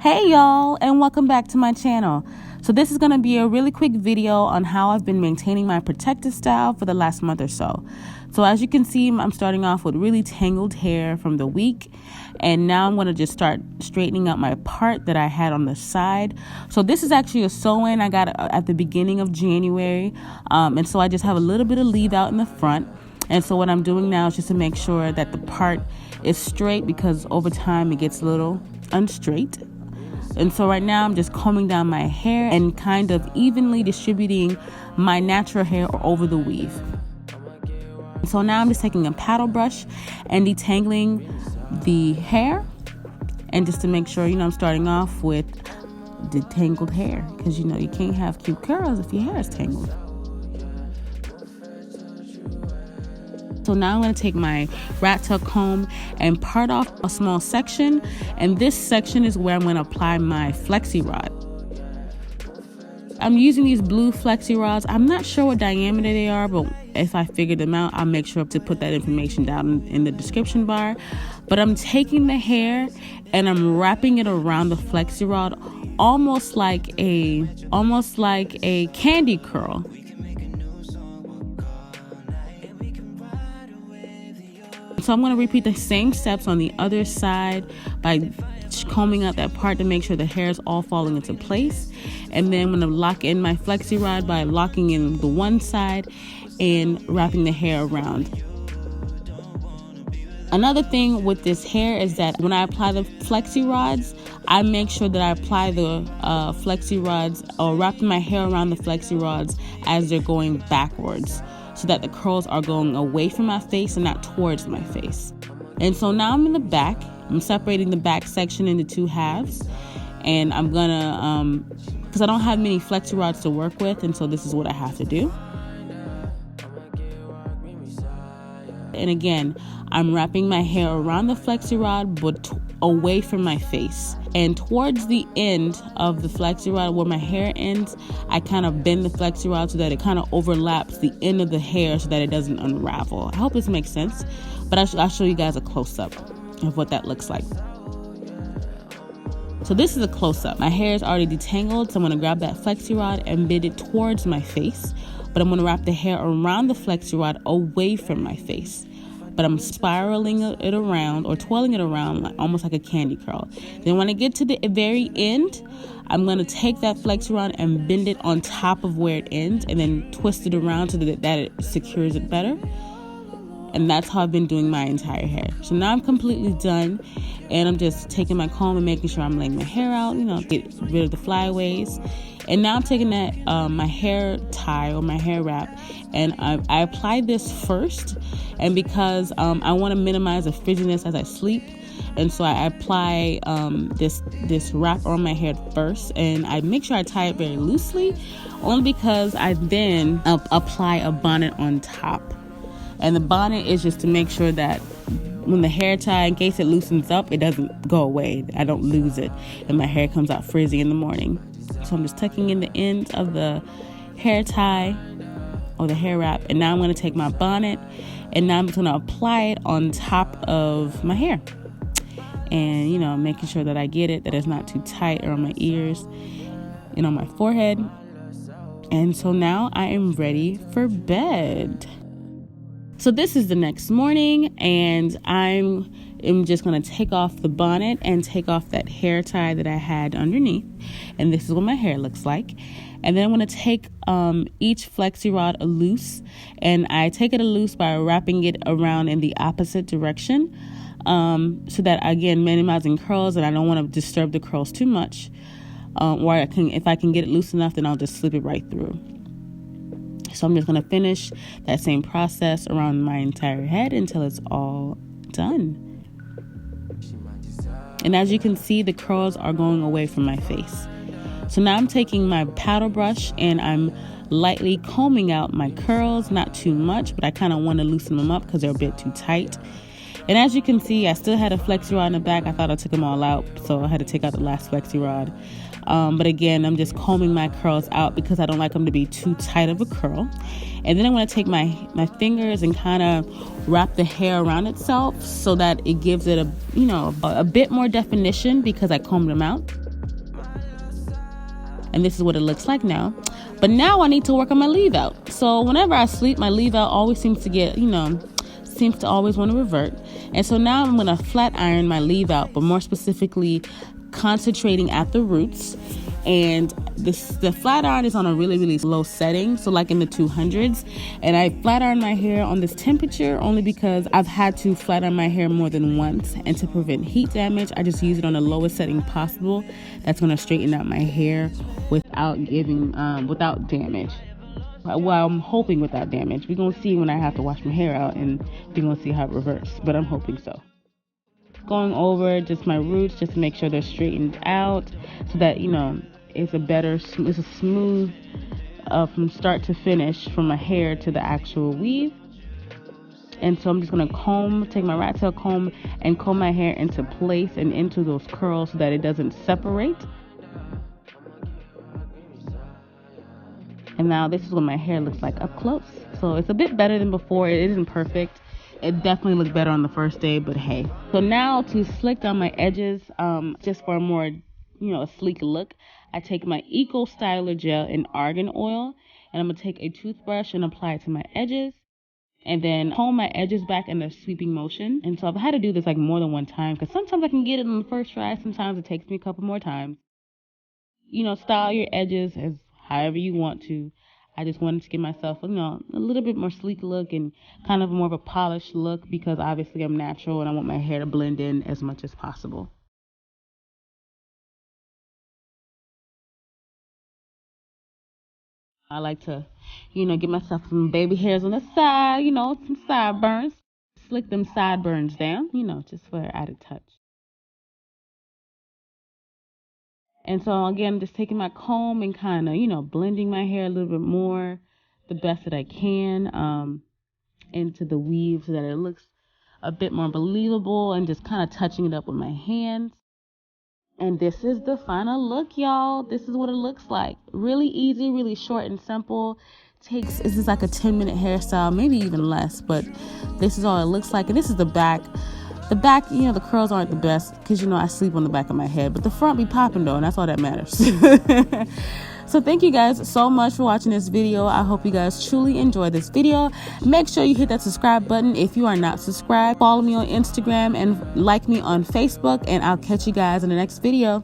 Hey y'all, and welcome back to my channel. So this is going to be a really quick video on how I've been maintaining my protective style for the last month or so. So as you can see, I'm starting off with really tangled hair from the week, and now I'm going to just start straightening up my part that I had on the side. So this is actually a sew-in I got at the beginning of January, and so I just have a little bit of leave out in the front. And so what I'm doing now is just to make sure that the part is straight, because over time it gets a little unstraight. And so right now I'm just combing down my hair and kind of evenly distributing my natural hair over the weave. So now I'm just taking a paddle brush and detangling the hair, and just to make sure, I'm starting off with detangled hair, because you can't have cute curls if your hair is tangled. So now I'm going to take my rat tail comb and part off a small section, and this section is where I'm going to apply my flexi rod. I'm using these blue flexi rods. I'm not sure what diameter they are, but if I figure them out, I'll make sure to put that information down in the description bar. But I'm taking the hair and I'm wrapping it around the flexi rod, almost like a candy curl. So I'm going to repeat the same steps on the other side by combing out that part to make sure the hair is all falling into place. And then I'm going to lock in my flexi rod by locking in the one side and wrapping the hair around. Another thing with this hair is that when I apply the flexi rods, I make sure that I apply the flexi rods, or wrap my hair around the flexi rods as they're going backwards, so that the curls are going away from my face and not towards my face. And so now I'm in the back. I'm separating the back section into two halves, and I'm gonna, because I don't have many flexi rods to work with, and so this is what I have to do. And again, I'm wrapping my hair around the flexi rod, but away from my face. And towards the end of the flexi rod, where my hair ends, I kind of bend the flexi rod so that it kind of overlaps the end of the hair so that it doesn't unravel. I hope this makes sense, but I'll show you guys a close-up of what that looks like. So this is a close-up. My hair is already detangled, so I'm going to grab that flexi rod and bend it towards my face, but I'm going to wrap the hair around the flexi rod away from my face. But I'm spiraling it around, or twirling it around, almost like a candy curl. Then when I get to the very end, I'm going to take that flexi rod and bend it on top of where it ends, and then twist it around so that it secures it better. And that's how I've been doing my entire hair. So now I'm completely done, and I'm just taking my comb and making sure I'm laying my hair out, get rid of the flyaways. And now I'm taking that my hair tie, or my hair wrap, and I apply this first. And because I want to minimize the frizziness as I sleep, and so I apply this wrap on my hair first, and I make sure I tie it very loosely, only because I then apply a bonnet on top. And the bonnet is just to make sure that when the hair tie, in case it loosens up, it doesn't go away. I don't lose it, and my hair comes out frizzy in the morning. So I'm just tucking in the ends of the hair tie, or the hair wrap, and now I'm going to take my bonnet, and now I'm just going to apply it on top of my hair. And, making sure that I get it, that it's not too tight or on my ears and on my forehead. And so now I am ready for bed. So this is the next morning, and I'm just going to take off the bonnet and take off that hair tie that I had underneath. And this is what my hair looks like. And then I'm going to take each flexi rod loose, and I take it loose by wrapping it around in the opposite direction, so that, again, minimizing curls, and I don't want to disturb the curls too much. Or if I can get it loose enough, then I'll just slip it right through. So I'm just going to finish that same process around my entire head until it's all done. And as you can see, the curls are going away from my face. So now I'm taking my paddle brush and I'm lightly combing out my curls, not too much, but I kind of want to loosen them up because they're a bit too tight. And as you can see, I still had a flexi rod in the back. I thought I took them all out, so I had to take out the last flexi rod. But again, I'm just combing my curls out because I don't like them to be too tight of a curl. And then I'm going to take my fingers and kind of wrap the hair around itself so that it gives it a bit more definition because I combed them out. And this is what it looks like now. But now I need to work on my leave out. So whenever I sleep, my leave out always seems to get, seems to always want to revert. And so now I'm going to flat iron my leave out, but more specifically concentrating at the roots. And the flat iron is on a really, really low setting, so like in the 200s. And I flat iron my hair on this temperature only because I've had to flat iron my hair more than once. And to prevent heat damage, I just use it on the lowest setting possible. That's going to straighten out my hair without damage. Well, I'm hoping without damage. We're going to see when I have to wash my hair out, and we're going to see how it reverts. But I'm hoping so. Going over just my roots just to make sure they're straightened out so that, it's a smooth from start to finish from my hair to the actual weave. And so I'm just going to take my rat tail comb and comb my hair into place and into those curls so that it doesn't separate. And now this is what my hair looks like up close. So it's a bit better than before. It isn't perfect. It definitely looked better on the first day, but hey. So now to slick down my edges, just for a more, a sleek look, I take my Eco Styler gel in argan oil, and I'm going to take a toothbrush and apply it to my edges, and then comb my edges back in a sweeping motion. And so I've had to do this like more than one time, because sometimes I can get it on the first try, sometimes it takes me a couple more times. Style your edges as however you want to. I just wanted to give myself, a little bit more sleek look and kind of more of a polished look, because obviously I'm natural and I want my hair to blend in as much as possible. I like to, give myself some baby hairs on the side, some sideburns. Slick them sideburns down, just for an added touch. And so again, just taking my comb and kind of, blending my hair a little bit more, the best that I can, into the weave so that it looks a bit more believable, and just kind of touching it up with my hands. And this is the final look, y'all. This is what it looks like. Really easy, really short and simple. This is like a 10-minute hairstyle, maybe even less, but this is all it looks like. And this is the back. The back, the curls aren't the best because, I sleep on the back of my head, but the front be popping though, and that's all that matters. So thank you guys so much for watching this video. I hope you guys truly enjoyed this video. Make sure you hit that subscribe button if you are not subscribed. Follow me on Instagram and like me on Facebook, and I'll catch you guys in the next video.